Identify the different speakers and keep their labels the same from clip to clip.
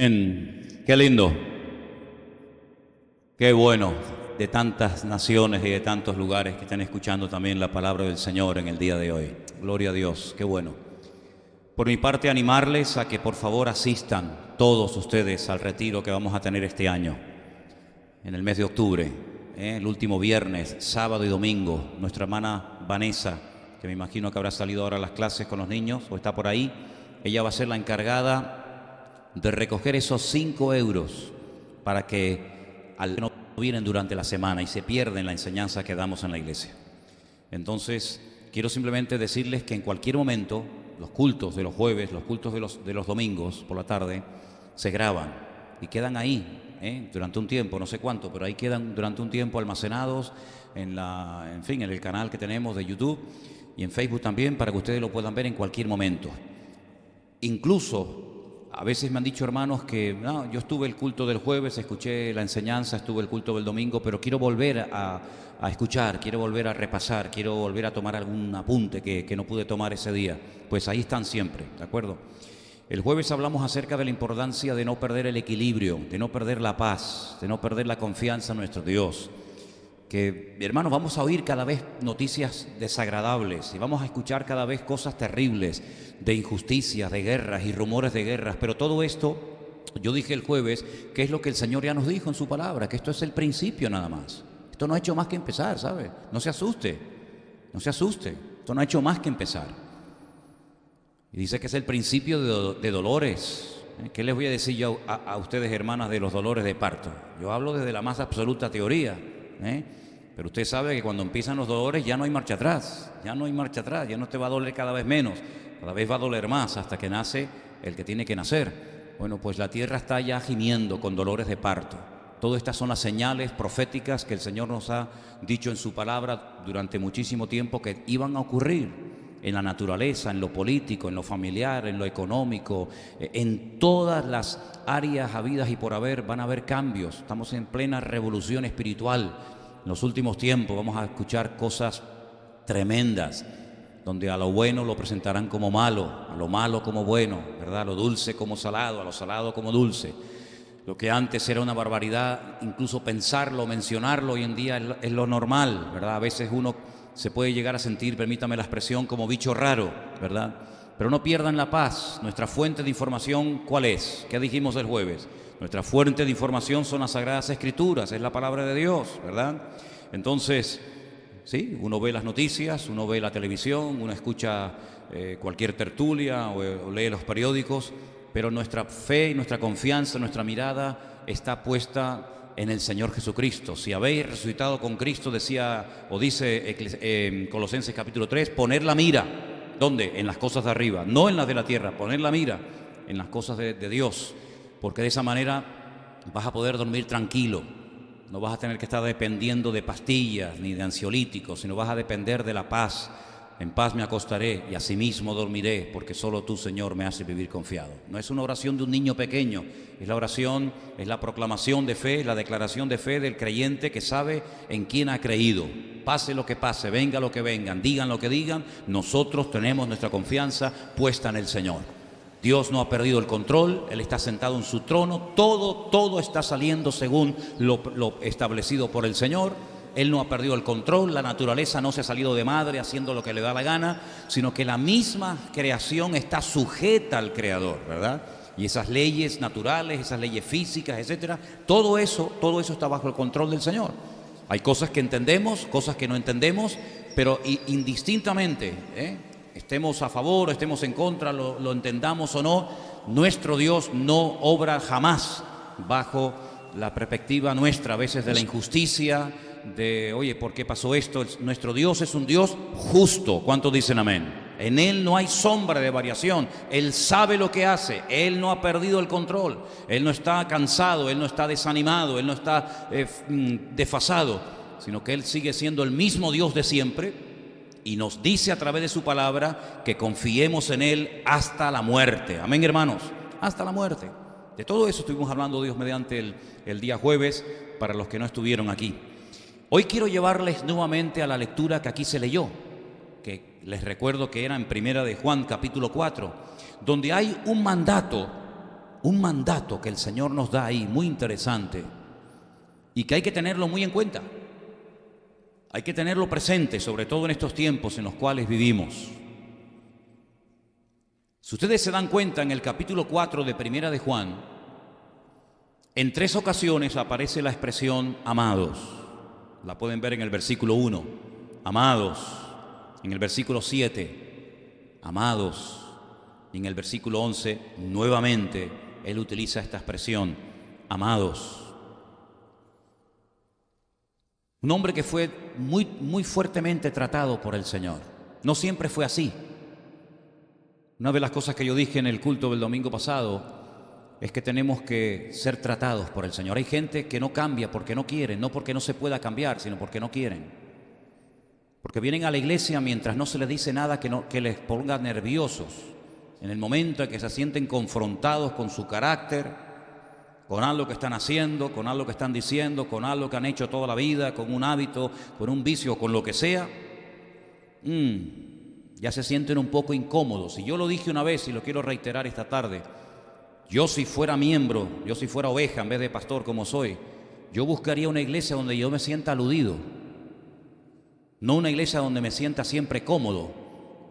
Speaker 1: Qué lindo, qué bueno de tantas naciones y de tantos lugares que están escuchando también la palabra del Señor en el día de hoy. Gloria a Dios, qué bueno. Por mi parte, animarles a que por favor asistan todos ustedes al retiro que vamos a tener este año, en el mes de octubre, el último viernes, sábado y domingo. Nuestra hermana Vanessa, que me imagino que habrá salido ahora a las clases con los niños o está por ahí, ella va a ser la encargada de recoger esos 5 euros para que no vienen durante la semana y se pierden la enseñanza que damos en la iglesia. Entonces, quiero simplemente decirles que en cualquier momento los cultos de los jueves, los cultos de los domingos por la tarde se graban y quedan ahí durante un tiempo, no sé cuánto, pero ahí quedan durante un tiempo almacenados en el canal que tenemos de YouTube y en Facebook también, para que ustedes lo puedan ver en cualquier momento. Incluso a veces me han dicho hermanos que no, yo estuve el culto del jueves, escuché la enseñanza, estuve el culto del domingo, pero quiero volver a escuchar, quiero volver a repasar, quiero volver a tomar algún apunte que no pude tomar ese día. Pues ahí están siempre, ¿de acuerdo? El jueves hablamos acerca de la importancia de no perder el equilibrio, de no perder la paz, de no perder la confianza en nuestro Dios. Que, hermanos, vamos a oír cada vez noticias desagradables y vamos a escuchar cada vez cosas terribles de injusticias, de guerras y rumores de guerras. Pero todo esto, yo dije el jueves, que es lo que el Señor ya nos dijo en su palabra, que esto es el principio nada más. Esto no ha hecho más que empezar, ¿sabe? No se asuste, no se asuste. Esto no ha hecho más que empezar. Y dice que es el principio de dolores. ¿Qué les voy a decir yo a ustedes, hermanas, de los dolores de parto? Yo hablo desde la más absoluta teoría, pero usted sabe que cuando empiezan los dolores ya no hay marcha atrás, ya no hay marcha atrás, ya no te va a doler cada vez menos, cada vez va a doler más hasta que nace el que tiene que nacer. Bueno, pues la tierra está ya gimiendo con dolores de parto. Todas estas son las señales proféticas que el Señor nos ha dicho en su palabra durante muchísimo tiempo que iban a ocurrir en la naturaleza, en lo político, en lo familiar, en lo económico, en todas las áreas habidas y por haber van a haber cambios. Estamos en plena revolución espiritual. En los últimos tiempos vamos a escuchar cosas tremendas, donde a lo bueno lo presentarán como malo, a lo malo como bueno, ¿verdad? A lo dulce como salado, a lo salado como dulce. Lo que antes era una barbaridad, incluso pensarlo, mencionarlo, hoy en día es lo normal, ¿verdad? A veces uno se puede llegar a sentir, permítame la expresión, como bicho raro, ¿verdad? Pero no pierdan la paz. Nuestra fuente de información, ¿cuál es? ¿Qué dijimos el jueves? Nuestra fuente de información son las Sagradas Escrituras, es la palabra de Dios, ¿verdad? Entonces, sí, uno ve las noticias, uno ve la televisión, uno escucha cualquier tertulia o lee los periódicos, pero nuestra fe y nuestra confianza, nuestra mirada está puesta en el Señor Jesucristo. Si habéis resucitado con Cristo, decía o dice Colosenses capítulo 3, poner la mira. ¿Dónde? En las cosas de arriba, no en las de la tierra. Poner la mira en las cosas de Dios, porque de esa manera vas a poder dormir tranquilo. No vas a tener que estar dependiendo de pastillas ni de ansiolíticos, sino vas a depender de la paz. En paz me acostaré y asimismo dormiré, porque solo tú, Señor, me haces vivir confiado. No es una oración de un niño pequeño, es la oración, es la proclamación de fe, la declaración de fe del creyente que sabe en quién ha creído. Pase lo que pase, venga lo que vengan, digan lo que digan, nosotros tenemos nuestra confianza puesta en el Señor. Dios no ha perdido el control, Él está sentado en su trono, todo está saliendo según lo establecido por el Señor. Él no ha perdido el control, la naturaleza no se ha salido de madre haciendo lo que le da la gana, sino que la misma creación está sujeta al Creador, ¿verdad? Y esas leyes naturales, esas leyes físicas, etcétera, todo eso está bajo el control del Señor. Hay cosas que entendemos, cosas que no entendemos, pero indistintamente, estemos a favor o estemos en contra, lo entendamos o no, nuestro Dios no obra jamás bajo la perspectiva nuestra, a veces de la injusticia, de, oye, ¿por qué pasó esto? Nuestro Dios es un Dios justo. ¿Cuántos dicen amén? En Él no hay sombra de variación. Él sabe lo que hace. Él no ha perdido el control. Él no está cansado, Él no está desanimado, Él no está desfasado, sino que Él sigue siendo el mismo Dios de siempre y nos dice a través de su palabra que confiemos en Él hasta la muerte. Amén, hermanos, hasta la muerte. De todo eso estuvimos hablando, Dios mediante, el día jueves, para los que no estuvieron aquí. Hoy quiero llevarles nuevamente a la lectura que aquí se leyó, que les recuerdo que era en Primera de Juan capítulo 4, donde hay un mandato un mandato que el Señor nos da ahí, muy interesante, y que hay que tenerlo muy en cuenta. Hay que tenerlo presente, sobre todo en estos tiempos en los cuales vivimos. Si ustedes se dan cuenta, en el capítulo 4 de Primera de Juan, en 3 ocasiones aparece la expresión amados. La pueden ver en el versículo 1, amados. En el versículo 7, amados. Y en el versículo 11, nuevamente, él utiliza esta expresión, amados. Un hombre que fue muy fuertemente tratado por el Señor. No siempre fue así. Una de las cosas que yo dije en el culto del domingo pasado es que tenemos que ser tratados por el Señor. Hay gente que no cambia porque no quieren, no porque no se pueda cambiar, sino porque no quieren. Porque vienen a la iglesia mientras no se les dice nada que les ponga nerviosos. En el momento en que se sienten confrontados con su carácter, con algo que están haciendo, con algo que están diciendo, con algo que han hecho toda la vida, con un hábito, con un vicio, con lo que sea, ya se sienten un poco incómodos. Y yo lo dije una vez y lo quiero reiterar esta tarde. Yo si fuera miembro, yo si fuera oveja en vez de pastor como soy, yo buscaría una iglesia donde yo me sienta aludido. No una iglesia donde me sienta siempre cómodo,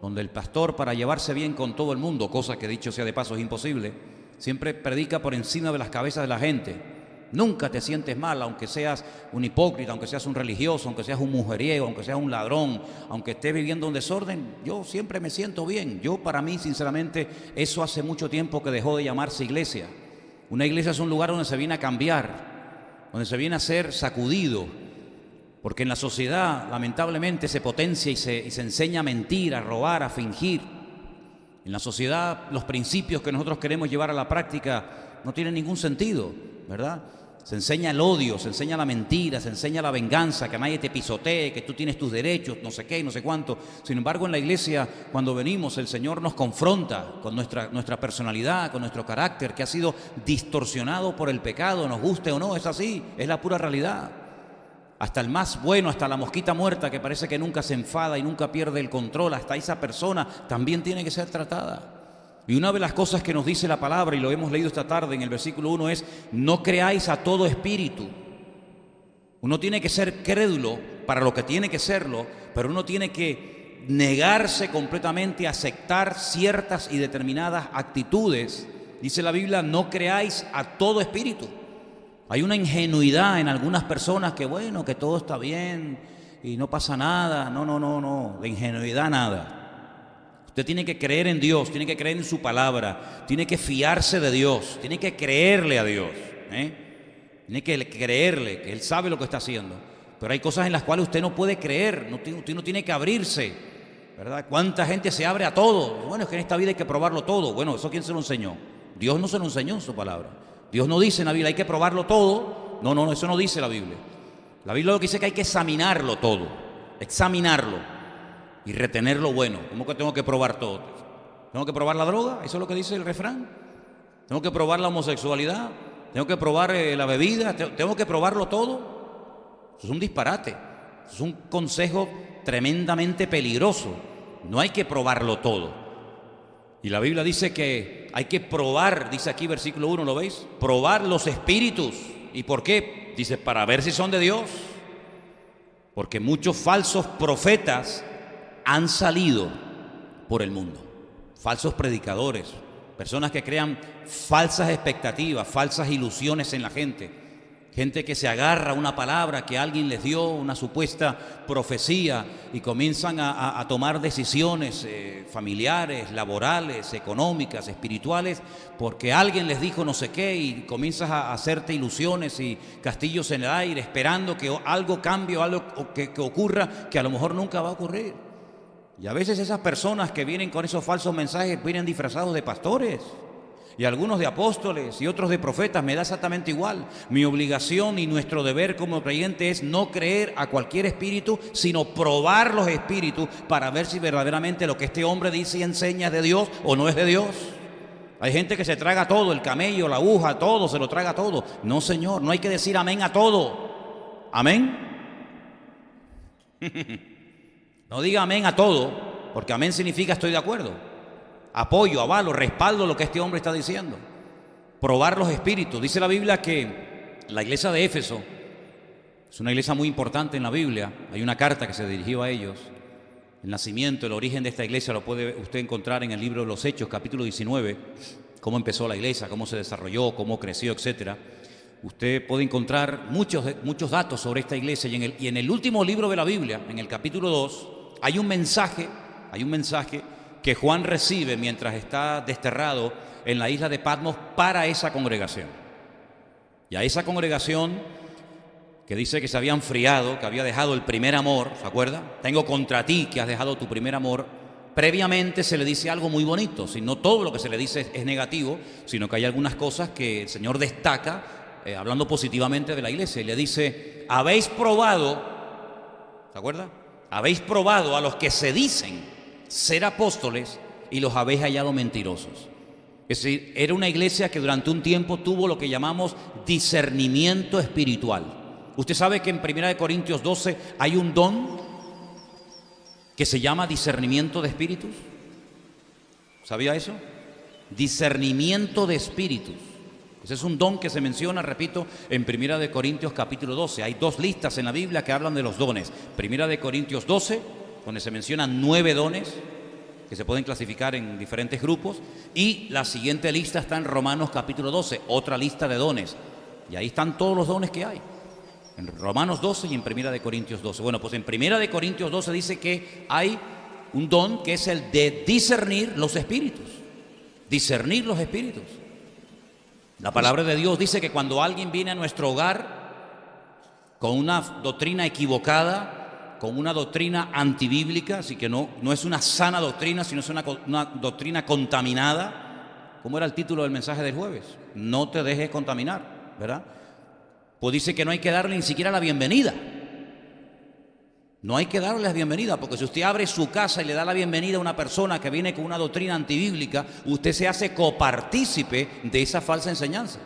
Speaker 1: donde el pastor, para llevarse bien con todo el mundo, cosa que dicho sea de paso es imposible, siempre predica por encima de las cabezas de la gente. Nunca te sientes mal, aunque seas un hipócrita, aunque seas un religioso, aunque seas un mujeriego, aunque seas un ladrón, aunque estés viviendo un desorden. Yo siempre me siento bien. Para mí, sinceramente, eso hace mucho tiempo que dejó de llamarse iglesia. Una iglesia es un lugar donde se viene a cambiar, donde se viene a ser sacudido, porque en la sociedad, lamentablemente, se potencia y se enseña a mentir, a robar, a fingir. En la sociedad, los principios que nosotros queremos llevar a la práctica no tienen ningún sentido, ¿verdad? Se enseña el odio, se enseña la mentira, se enseña la venganza, que nadie te pisotee, que tú tienes tus derechos, no sé qué y no sé cuánto. Sin embargo, en la iglesia, cuando venimos, el Señor nos confronta con nuestra personalidad, con nuestro carácter, que ha sido distorsionado por el pecado, nos guste o no, es así, es la pura realidad. Hasta el más bueno, hasta la mosquita muerta que parece que nunca se enfada y nunca pierde el control, hasta esa persona también tiene que ser tratada. Y una de las cosas que nos dice la palabra, y lo hemos leído esta tarde en el versículo 1, es: no creáis a todo espíritu. Uno tiene que ser crédulo para lo que tiene que serlo, pero uno tiene que negarse completamente a aceptar ciertas y determinadas actitudes. Dice la Biblia: no creáis a todo espíritu. Hay una ingenuidad en algunas personas que bueno, que todo está bien y no pasa nada. No, de ingenuidad nada. Usted tiene que creer en Dios, tiene que creer en su palabra, tiene que fiarse de Dios, tiene que creerle a Dios, tiene que creerle que Él sabe lo que está haciendo. Pero hay cosas en las cuales usted no puede creer, usted no tiene que abrirse, ¿verdad? ¿Cuánta gente se abre a todo? Bueno, es que en esta vida hay que probarlo todo. Bueno, ¿eso quién se lo enseñó? Dios no se lo enseñó en su palabra. Dios no dice en la Biblia hay que probarlo todo. No, eso no dice la Biblia. La Biblia lo que dice es que hay que examinarlo todo, examinarlo y retener lo bueno. ¿Cómo que tengo que probar todo? ¿Tengo que probar la droga? ¿Eso es lo que dice el refrán? ¿Tengo que probar la homosexualidad? ¿Tengo que probar la bebida? ¿Tengo que probarlo todo? Eso es un disparate. Eso es un consejo tremendamente peligroso. No hay que probarlo todo. Y la Biblia dice que hay que probar, dice aquí versículo 1, ¿lo veis? Probar los espíritus. ¿Y por qué? Dice, para ver si son de Dios. Porque muchos falsos profetas han salido por el mundo. Falsos predicadores, personas que crean falsas expectativas, falsas ilusiones en la gente. Gente que se agarra a una palabra que alguien les dio, una supuesta profecía, y comienzan a tomar decisiones familiares, laborales, económicas, espirituales, porque alguien les dijo no sé qué, y comienzas a hacerte ilusiones y castillos en el aire, esperando que algo cambie o algo que ocurra, que a lo mejor nunca va a ocurrir. Y a veces esas personas que vienen con esos falsos mensajes vienen disfrazados de pastores, y algunos de apóstoles y otros de profetas. Me da exactamente igual. Mi obligación y nuestro deber como creyente es no creer a cualquier espíritu, sino probar los espíritus para ver si verdaderamente lo que este hombre dice y enseña es de Dios o no es de Dios. Hay gente que se traga todo, el camello, la aguja, todo, se lo traga todo. No, Señor, no hay que decir amén a todo. ¿Amén? No diga amén a todo, porque amén significa estoy de acuerdo. Apoyo, avalo, respaldo lo que este hombre está diciendo. probar los espíritus. Dice la Biblia que la iglesia de Éfeso es una iglesia muy importante en la Biblia. Hay una carta que se dirigió a ellos. El nacimiento, el origen de esta iglesia lo puede usted encontrar en el libro de los Hechos, capítulo 19, cómo empezó la iglesia, cómo se desarrolló, cómo creció, etcétera. Usted puede encontrar muchos datos sobre esta iglesia y en el último libro de la Biblia, en el capítulo 2, hay un mensaje que Juan recibe mientras está desterrado en la isla de Patmos para esa congregación. Y a esa congregación que dice que se había enfriado, que había dejado el primer amor, ¿se acuerda? Tengo contra ti que has dejado tu primer amor. Previamente se le dice algo muy bonito, si no todo lo que se le dice es negativo, sino que hay algunas cosas que el Señor destaca, hablando positivamente de la iglesia, y le dice, habéis probado, ¿se acuerda? Habéis probado a los que se dicen ser apóstoles y los habéis hallado mentirosos. Es decir, era una iglesia que durante un tiempo tuvo lo que llamamos discernimiento espiritual. Usted sabe que en 1 Corintios 12 hay un don que se llama discernimiento de espíritus. ¿Sabía eso? Discernimiento de espíritus. Ese es un don que se menciona, repito, en 1 Corintios capítulo 12. Hay 2 listas en la Biblia que hablan de los dones. 1 Corintios 12, donde se mencionan 9 dones que se pueden clasificar en diferentes grupos. Y la siguiente lista está en Romanos capítulo 12, otra lista de dones. Y ahí están todos los dones que hay. En Romanos 12 y en 1 Corintios 12. Bueno, pues en 1 Corintios 12 dice que hay un don que es el de discernir los espíritus. Discernir los espíritus. La palabra de Dios dice que cuando alguien viene a nuestro hogar con una doctrina equivocada, con una doctrina antibíblica, así que no es una sana doctrina, sino es una doctrina contaminada. ¿Cómo era el título del mensaje del jueves? No te dejes contaminar, ¿verdad? Pues dice que no hay que darle ni siquiera la bienvenida. No hay que darle la bienvenida, porque si usted abre su casa y le da la bienvenida a una persona que viene con una doctrina antibíblica, usted se hace copartícipe de esa falsa enseñanza.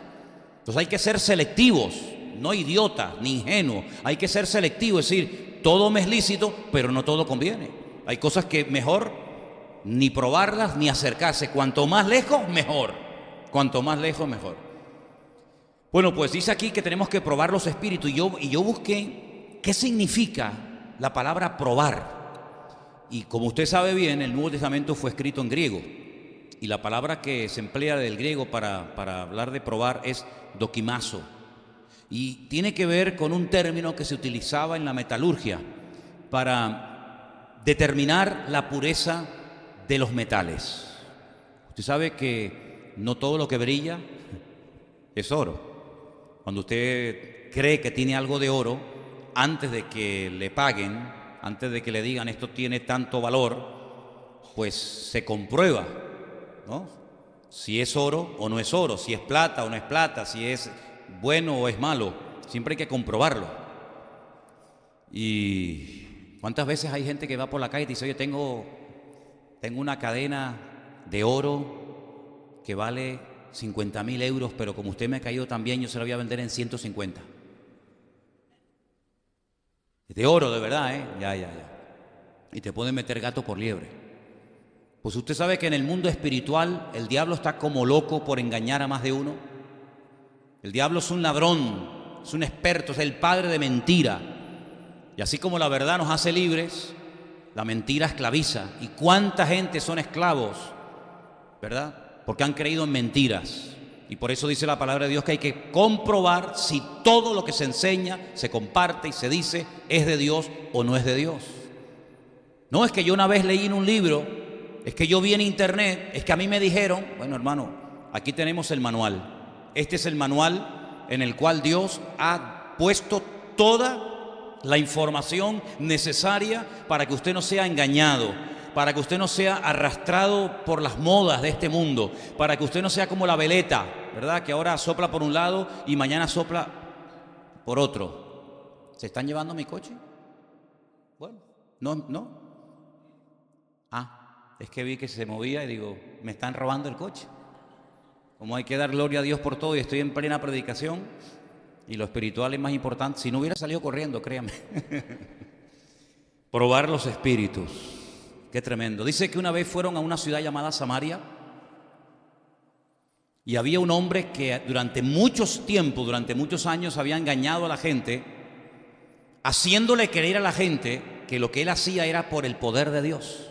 Speaker 1: Entonces hay que ser selectivos, no idiotas ni ingenuos. Hay que ser selectivos, es decir, todo me es lícito, pero no todo conviene. Hay cosas que mejor ni probarlas ni acercarse. Cuanto más lejos, mejor. Cuanto más lejos, mejor. Bueno, pues dice aquí que tenemos que probar los espíritus. Y yo busqué qué significa la palabra probar. Y como usted sabe bien, el Nuevo Testamento fue escrito en griego. Y la palabra que se emplea del griego para hablar de probar es dokimazo. Y tiene que ver con un término que se utilizaba en la metalurgia para determinar la pureza de los metales. Usted sabe que no todo lo que brilla es oro. Cuando usted cree que tiene algo de oro, antes de que le paguen, antes de que le digan esto tiene tanto valor, pues se comprueba, ¿no? Si es oro o no es oro, si es plata o no es plata, si es bueno o es malo. Siempre hay que comprobarlo. Y ¿cuántas veces hay gente que va por la calle y dice, oye, tengo una cadena de oro que vale 50.000 euros, pero como usted me ha caído tan bien, yo se la voy a vender en 150. De oro, de verdad, ¿eh? Ya. Y te pueden meter gato por liebre. Pues usted sabe que en el mundo espiritual el diablo está como loco por engañar a más de uno. El diablo es un ladrón, es un experto, es el padre de mentira. Y así como la verdad nos hace libres, la mentira esclaviza. ¿Y cuánta gente son esclavos, verdad? Porque han creído en mentiras. Y por eso dice la palabra de Dios que hay que comprobar si todo lo que se enseña, se comparte y se dice es de Dios o no es de Dios. No es que yo una vez leí en un libro, es que yo vi en internet, es que a mí me dijeron, bueno hermano, aquí tenemos el manual. Este es el manual en el cual Dios ha puesto toda la información necesaria para que usted no sea engañado, para que usted no sea arrastrado por las modas de este mundo, para que usted no sea como la veleta, ¿verdad? Que ahora sopla por un lado y mañana sopla por otro. ¿Se están llevando mi coche? Bueno, no. Es que vi que se movía y digo, me están robando el coche. Como hay que dar gloria a Dios por todo y estoy en plena predicación y lo espiritual es más importante. Si no hubiera salido corriendo, créame. Probar los espíritus. Qué tremendo. Dice que una vez fueron a una ciudad llamada Samaria Y había un hombre que durante muchos tiempos, durante muchos años había engañado a la gente, haciéndole creer a la gente que lo que él hacía era por el poder de Dios.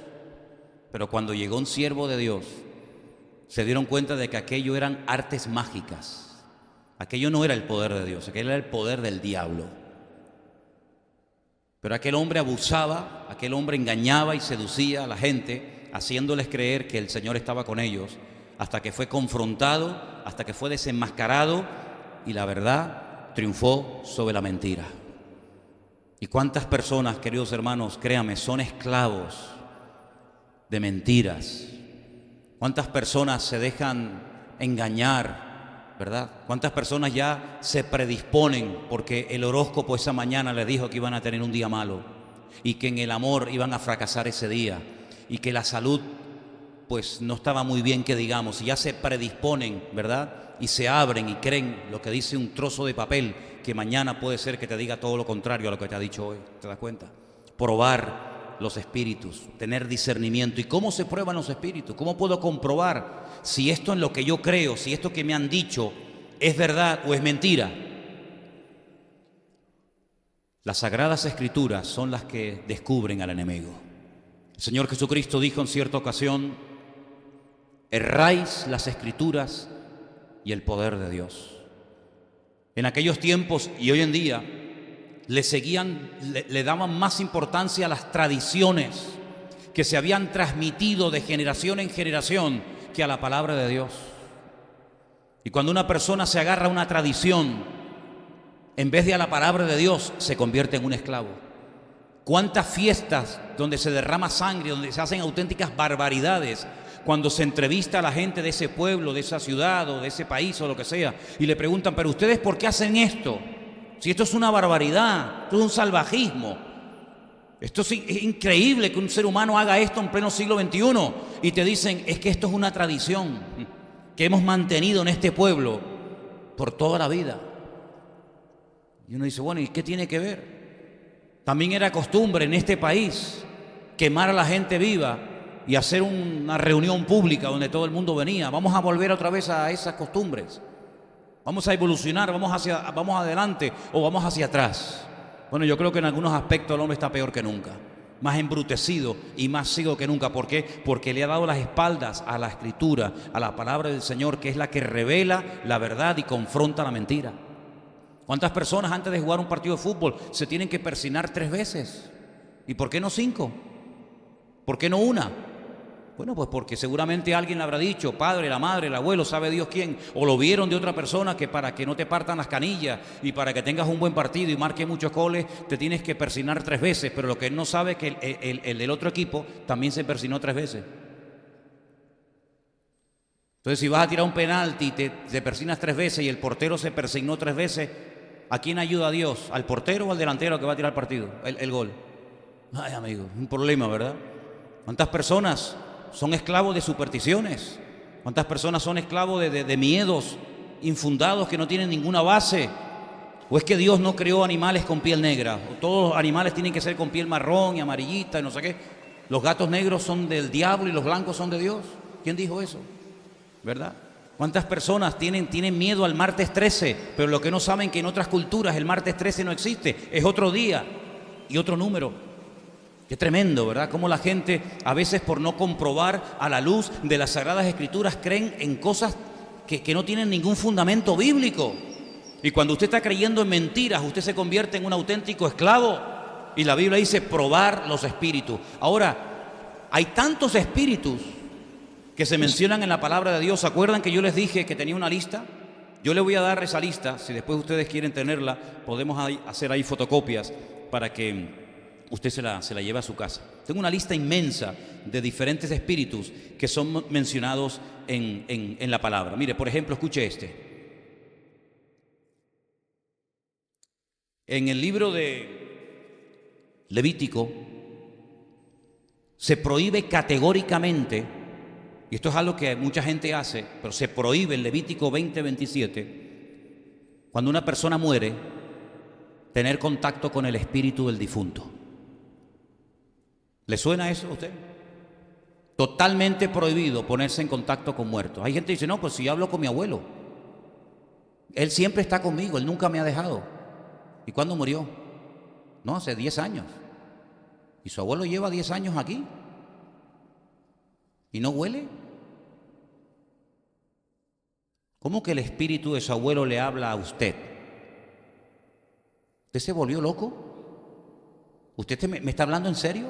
Speaker 1: Pero cuando llegó un siervo de Dios, se dieron cuenta de que aquello eran artes mágicas. Aquello no era el poder de Dios, aquello era el poder del diablo. Pero aquel hombre abusaba, aquel hombre engañaba y seducía a la gente, haciéndoles creer que el Señor estaba con ellos, hasta que fue confrontado, hasta que fue desenmascarado y la verdad triunfó sobre la mentira. ¿Y cuántas personas, queridos hermanos, créanme, son esclavos de mentiras? ¿Cuántas personas se dejan engañar, verdad? ¿Cuántas personas ya se predisponen porque el horóscopo esa mañana les dijo que iban a tener un día malo y que en el amor iban a fracasar ese día y que la salud pues no estaba muy bien, que digamos, y ya se predisponen, ¿verdad? Y se abren y creen lo que dice un trozo de papel, que mañana puede ser que te diga todo lo contrario a lo que te ha dicho hoy. ¿Te das cuenta? Probar los espíritus, tener discernimiento. ¿Y cómo se prueban los espíritus? ¿Cómo puedo comprobar si esto en lo que yo creo, si esto que me han dicho es verdad o es mentira? Las Sagradas Escrituras son las que descubren al enemigo. El Señor Jesucristo dijo en cierta ocasión: erráis las Escrituras y el poder de Dios. En aquellos tiempos y hoy en día le daban más importancia a las tradiciones que se habían transmitido de generación en generación que a la palabra de Dios. Y cuando una persona se agarra a una tradición en vez de a la palabra de Dios, se convierte en un esclavo. ¿Cuántas fiestas donde se derrama sangre, donde se hacen auténticas barbaridades, cuando se entrevista a la gente de ese pueblo, de esa ciudad o de ese país o lo que sea, y le preguntan: pero ustedes, ¿por qué hacen esto? Si esto es una barbaridad, esto es un salvajismo, esto es increíble que un ser humano haga esto en pleno siglo XXI, y te dicen: es que esto es una tradición que hemos mantenido en este pueblo por toda la vida. Y uno dice: bueno, ¿y qué tiene que ver? También era costumbre en este país quemar a la gente viva y hacer una reunión pública donde todo el mundo venía. Vamos a volver otra vez a esas costumbres. Vamos a evolucionar, vamos adelante o vamos hacia atrás. Bueno, yo creo que en algunos aspectos el hombre está peor que nunca, más embrutecido y más ciego que nunca. ¿Por qué? Porque le ha dado las espaldas a la Escritura, a la palabra del Señor, que es la que revela la verdad y confronta la mentira. ¿Cuántas personas antes de jugar un partido de fútbol se tienen que persignar 3 veces? ¿Y por qué no 5? ¿Por qué no 1? Bueno, pues porque seguramente alguien le habrá dicho, padre, la madre, el abuelo, sabe Dios quién, o lo vieron de otra persona, que para que no te partan las canillas y para que tengas un buen partido y marques muchos goles, te tienes que persignar 3 veces. Pero lo que él no sabe es que el del otro equipo también se persignó 3 veces. Entonces, si vas a tirar un penalti y te persignas 3 veces y el portero se persignó 3 veces, ¿a quién ayuda a Dios? ¿Al portero o al delantero que va a tirar el partido, el gol? Ay, amigo, un problema, ¿verdad? ¿Cuántas personas son esclavos de supersticiones? ¿Cuántas personas son esclavos de miedos infundados que no tienen ninguna base? ¿O es que Dios no creó animales con piel negra? ¿O todos los animales tienen que ser con piel marrón y amarillita y no sé qué? ¿Los gatos negros son del diablo y los blancos son de Dios? ¿Quién dijo eso? ¿Verdad? ¿Cuántas personas tienen miedo al martes 13? Pero lo que no saben que en otras culturas el martes 13 no existe, es otro día y otro número. Qué tremendo, ¿verdad? Cómo la gente a veces, por no comprobar a la luz de las Sagradas Escrituras, creen en cosas que no tienen ningún fundamento bíblico. Y cuando usted está creyendo en mentiras, usted se convierte en un auténtico esclavo. Y la Biblia dice probar los espíritus. Ahora, hay tantos espíritus que se mencionan en la palabra de Dios. ¿Se acuerdan que yo les dije que tenía una lista? Yo les voy a dar esa lista. Si después ustedes quieren tenerla, podemos hacer ahí fotocopias para que usted se la lleve a su casa. Tengo una lista inmensa de diferentes espíritus que son mencionados en la palabra. Mire, por ejemplo, escuche este. En el libro de Levítico se prohíbe categóricamente, y esto es algo que mucha gente hace, pero se prohíbe en Levítico 20:27, cuando una persona muere, tener contacto con el espíritu del difunto. ¿Le suena eso a usted? Totalmente prohibido ponerse en contacto con muertos. Hay gente que dice, no, pues si yo hablo con mi abuelo, él siempre está conmigo, él nunca me ha dejado. ¿Y cuándo murió? No, hace 10 años. Y su abuelo lleva 10 años aquí. ¿Y no huele? ¿Cómo que el espíritu de su abuelo le habla a usted? ¿Usted se volvió loco? ¿Usted me está hablando en serio?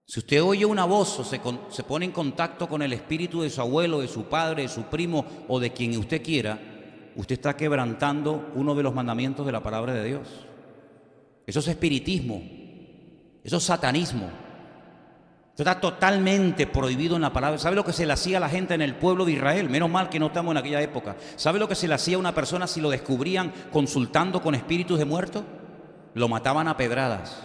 Speaker 1: Si usted oye una voz o se pone en contacto con el espíritu de su abuelo, de su padre, de su primo o de quien usted quiera, usted está quebrantando uno de los mandamientos de la palabra de Dios. Eso es espiritismo, eso es satanismo. Eso está totalmente prohibido en la palabra. ¿Sabe lo que se le hacía a la gente en el pueblo de Israel? Menos mal que no estamos en aquella época. ¿Sabe lo que se le hacía a una persona si lo descubrían consultando con espíritus de muertos? Lo mataban a pedradas.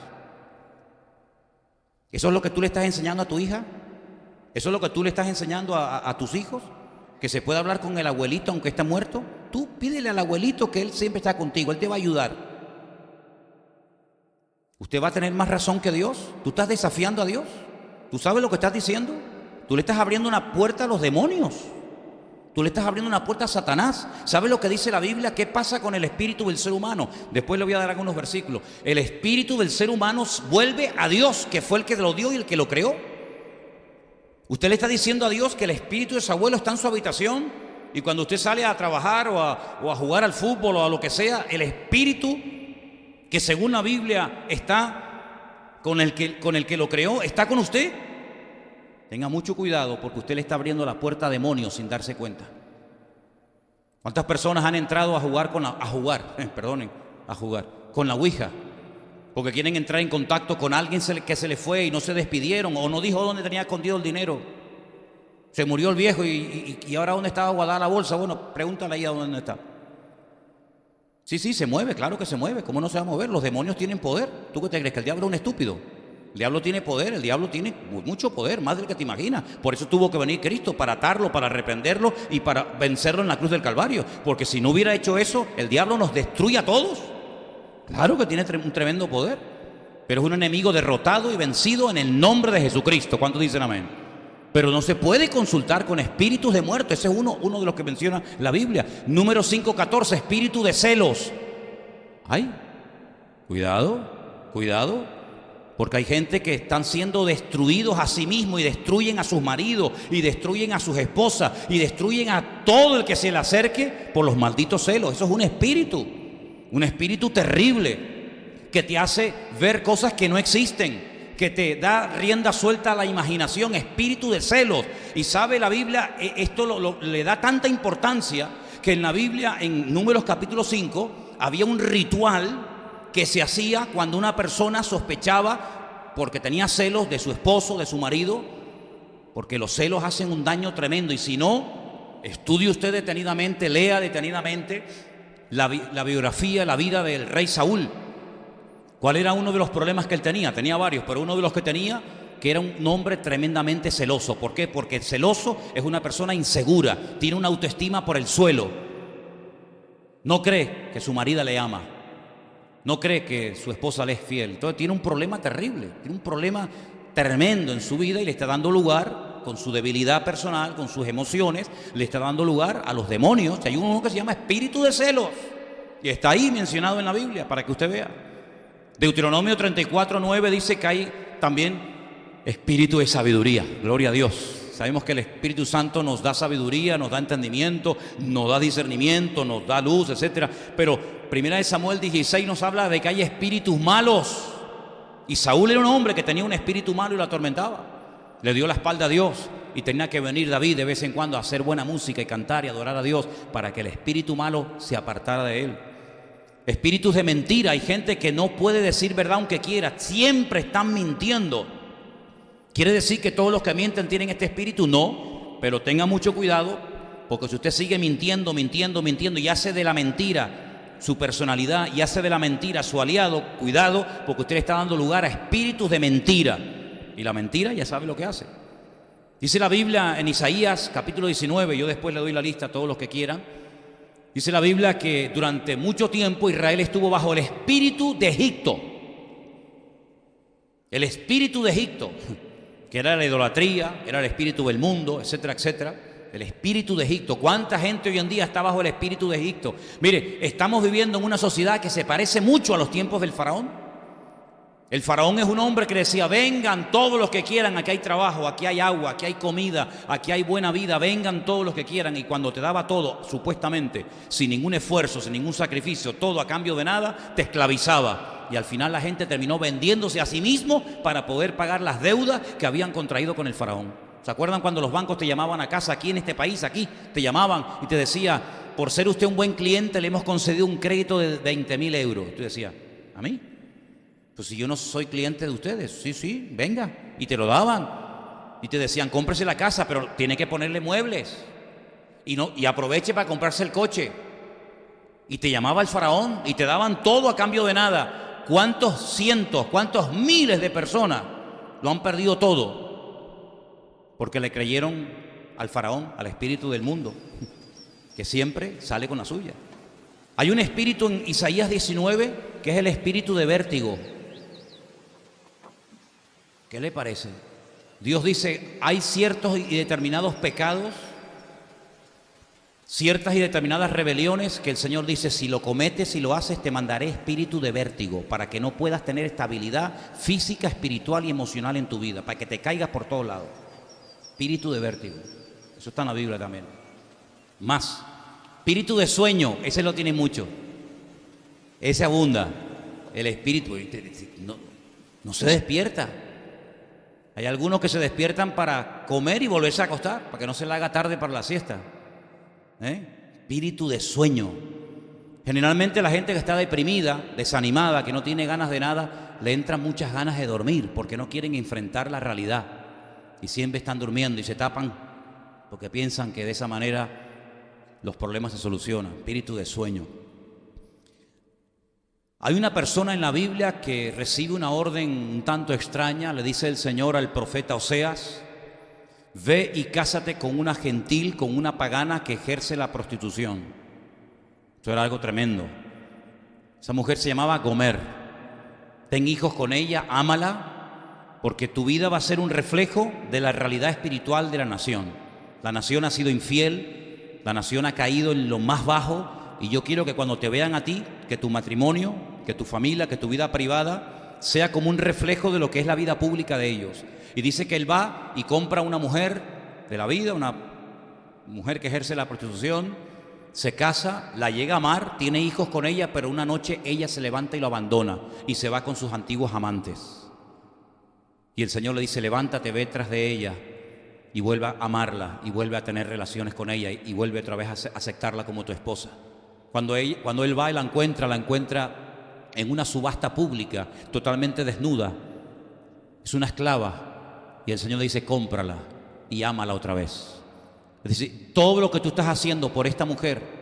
Speaker 1: ¿Eso es lo que tú le estás enseñando a tu hija? ¿Eso es lo que tú le estás enseñando a tus hijos? ¿Que se puede hablar con el abuelito aunque esté muerto? Tú pídele al abuelito que él siempre está contigo, él te va a ayudar. ¿Usted va a tener más razón que Dios? ¿Tú estás desafiando a Dios? ¿Tú sabes lo que estás diciendo? Tú le estás abriendo una puerta a los demonios. Tú le estás abriendo una puerta a Satanás. ¿Sabes lo que dice la Biblia? ¿Qué pasa con el espíritu del ser humano? Después le voy a dar algunos versículos. El espíritu del ser humano vuelve a Dios, que fue el que lo dio y el que lo creó. Usted le está diciendo a Dios que el espíritu de su abuelo está en su habitación, y cuando usted sale a trabajar o a jugar al fútbol o a lo que sea, el espíritu que según la Biblia está con el que lo creó, está con usted. Tenga mucho cuidado, porque usted le está abriendo la puerta a demonios sin darse cuenta. ¿Cuántas personas han entrado a jugar con la ouija? Porque quieren entrar en contacto con alguien que se le fue y no se despidieron, o no dijo dónde tenía escondido el dinero. Se murió el viejo y ahora dónde estaba guardada la bolsa. Bueno, pregúntale ahí a dónde está. Sí, se mueve, claro que se mueve. ¿Cómo no se va a mover? Los demonios tienen poder. ¿Tú qué te crees? ¿Que el diablo es un estúpido? El diablo tiene poder, el diablo tiene mucho poder, más del que te imaginas. Por eso tuvo que venir Cristo, para atarlo, para reprenderlo y para vencerlo en la cruz del Calvario. Porque si no hubiera hecho eso, el diablo nos destruye a todos. Claro que tiene un tremendo poder, pero es un enemigo derrotado y vencido en el nombre de Jesucristo. ¿Cuántos dicen amén? Pero no se puede consultar con espíritus de muertos. Ese es uno de los que menciona la Biblia. Número 5:14, espíritu de celos. Ay, cuidado, porque hay gente que están siendo destruidos a sí mismos y destruyen a sus maridos y destruyen a sus esposas y destruyen a todo el que se le acerque por los malditos celos. Eso es un espíritu terrible que te hace ver cosas que no existen, que te da rienda suelta a la imaginación, espíritu de celos. Y sabe la Biblia, esto le da tanta importancia que en la Biblia, en Números capítulo 5, había un ritual que se hacía cuando una persona sospechaba porque tenía celos de su esposo, de su marido, porque los celos hacen un daño tremendo. Y si no, estudie usted detenidamente, lea detenidamente la biografía, la vida del rey Saúl. ¿Cuál era uno de los problemas que él tenía? Tenía varios, pero uno de los que tenía, que era un hombre tremendamente celoso. ¿Por qué? Porque el celoso es una persona insegura, tiene una autoestima por el suelo. No cree que su marido le ama, no cree que su esposa le es fiel. Entonces tiene un problema terrible, tiene un problema tremendo en su vida y le está dando lugar, con su debilidad personal, con sus emociones, le está dando lugar a los demonios. Hay uno que se llama espíritu de celos y está ahí mencionado en la Biblia para que usted vea. Deuteronomio 34:9 dice que hay también espíritu de sabiduría. Gloria a Dios. Sabemos que el Espíritu Santo nos da sabiduría, nos da entendimiento, nos da discernimiento, nos da luz, etc. Pero 1 Samuel 16 nos habla de que hay espíritus malos. Y Saúl era un hombre que tenía un espíritu malo y lo atormentaba. Le dio la espalda a Dios y tenía que venir David de vez en cuando a hacer buena música y cantar y adorar a Dios para que el espíritu malo se apartara de él. Espíritus de mentira. Hay gente que no puede decir verdad aunque quiera. Siempre están mintiendo. ¿Quiere decir que todos los que mienten tienen este espíritu? No, pero tenga mucho cuidado, porque si usted sigue mintiendo y hace de la mentira su personalidad y hace de la mentira su aliado, cuidado, porque usted le está dando lugar a espíritus de mentira. Y la mentira ya sabe lo que hace. Dice la Biblia en Isaías capítulo 19, yo después le doy la lista a todos los que quieran. Dice la Biblia que durante mucho tiempo Israel estuvo bajo el espíritu de Egipto. El espíritu de Egipto. que era la idolatría, era el espíritu del mundo, etcétera, etcétera. El espíritu de Egipto. ¿Cuánta gente hoy en día está bajo el espíritu de Egipto? Mire, estamos viviendo en una sociedad que se parece mucho a los tiempos del faraón. El faraón es un hombre que decía: vengan todos los que quieran, aquí hay trabajo, aquí hay agua, aquí hay comida, aquí hay buena vida, vengan todos los que quieran. Y cuando te daba todo, supuestamente, sin ningún esfuerzo, sin ningún sacrificio, todo a cambio de nada, te esclavizaba. Y al final la gente terminó vendiéndose a sí mismo para poder pagar las deudas que habían contraído con el faraón. ¿Se acuerdan cuando los bancos te llamaban a casa aquí en este país? Aquí te llamaban y te decía: por ser usted un buen cliente le hemos concedido un crédito de 20.000 euros. Tú decías: ¿a mí? Pues si yo no soy cliente de ustedes. Sí, venga. Y te lo daban. Y te decían: cómprese la casa, pero tiene que ponerle muebles. Y aproveche para comprarse el coche. Y te llamaba el faraón y te daban todo a cambio de nada. ¿Cuántos cientos, cuántos miles de personas lo han perdido todo? Porque le creyeron al faraón, al espíritu del mundo, que siempre sale con la suya. Hay un espíritu en Isaías 19 que es el espíritu de vértigo. ¿Qué le parece? Dios dice: hay ciertos y determinados pecados, ciertas y determinadas rebeliones que el Señor dice: si lo cometes, si lo haces, te mandaré espíritu de vértigo, para que no puedas tener estabilidad física, espiritual y emocional en tu vida, para que te caigas por todos lados. Espíritu de vértigo, eso está en la Biblia también. Más, espíritu de sueño, ese lo tiene mucho, ese abunda. El espíritu no se despierta. Hay algunos que se despiertan para comer y volverse a acostar, para que no se le haga tarde para la siesta. Espíritu de sueño. Generalmente la gente que está deprimida, desanimada, que no tiene ganas de nada, le entran muchas ganas de dormir porque no quieren enfrentar la realidad. Y siempre están durmiendo y se tapan porque piensan que de esa manera los problemas se solucionan. Espíritu de sueño. Hay una persona en la Biblia que recibe una orden un tanto extraña. Le dice el Señor al profeta Oseas: ve y cásate con una gentil, con una pagana que ejerce la prostitución. Esto era algo tremendo. Esa mujer se llamaba Gomer. Ten hijos con ella, ámala, porque tu vida va a ser un reflejo de la realidad espiritual de la nación. La nación ha sido infiel, la nación ha caído en lo más bajo, y yo quiero que cuando te vean a ti, que tu matrimonio, que tu familia, que tu vida privada sea como un reflejo de lo que es la vida pública de ellos. Y dice que él va y compra una mujer de la vida, una mujer que ejerce la prostitución, se casa, la llega a amar, tiene hijos con ella, pero una noche ella se levanta y lo abandona y se va con sus antiguos amantes. Y el Señor le dice: levántate, ve tras de ella y vuelve a amarla y vuelve a tener relaciones con ella y vuelve otra vez a aceptarla como tu esposa. Cuando él va y la encuentra en una subasta pública, totalmente desnuda. Es una esclava. Y el Señor le dice: cómprala y ámala otra vez. Es decir, todo lo que tú estás haciendo por esta mujer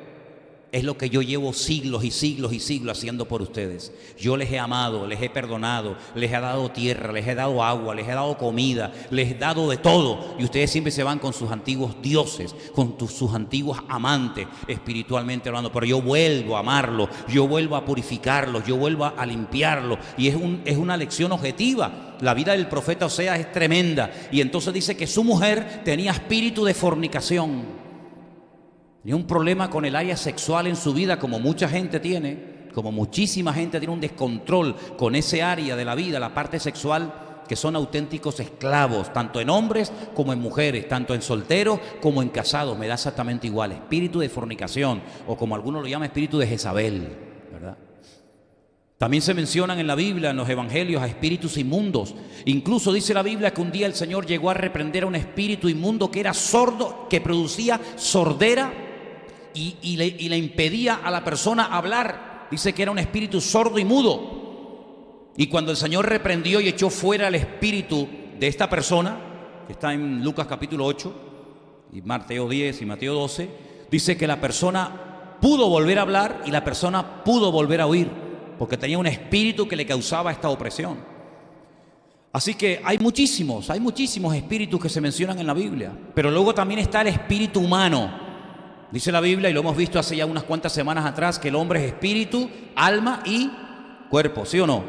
Speaker 1: es lo que yo llevo siglos y siglos y siglos haciendo por ustedes. Yo les he amado, les he perdonado, les he dado tierra, les he dado agua, les he dado comida, les he dado de todo. Y ustedes siempre se van con sus antiguos dioses, con sus antiguos amantes, espiritualmente hablando. Pero yo vuelvo a amarlos, yo vuelvo a purificarlos, yo vuelvo a limpiarlos. Y es una lección objetiva. La vida del profeta Oseas es tremenda. Y entonces dice que su mujer tenía espíritu de fornicación. Tenía un problema con el área sexual en su vida, como mucha gente tiene, como muchísima gente tiene un descontrol con ese área de la vida, la parte sexual, que son auténticos esclavos, tanto en hombres como en mujeres, tanto en solteros como en casados, me da exactamente igual. Espíritu de fornicación, o como algunos lo llaman, espíritu de Jezabel, ¿verdad? También se mencionan en la Biblia, en los evangelios, a espíritus inmundos. Incluso dice la Biblia que un día el Señor llegó a reprender a un espíritu inmundo que era sordo, que producía sordera y le impedía a la persona hablar. Dice que era un espíritu sordo y mudo. Y cuando el Señor reprendió y echó fuera el espíritu de esta persona, que está en Lucas capítulo 8, y Mateo 10 y Mateo 12, dice que la persona pudo volver a hablar y la persona pudo volver a oír, porque tenía un espíritu que le causaba esta opresión. Así que hay muchísimos espíritus que se mencionan en la Biblia. Pero luego también está el espíritu humano. Dice la Biblia, y lo hemos visto hace ya unas cuantas semanas atrás, que el hombre es espíritu, alma y cuerpo, ¿sí o no?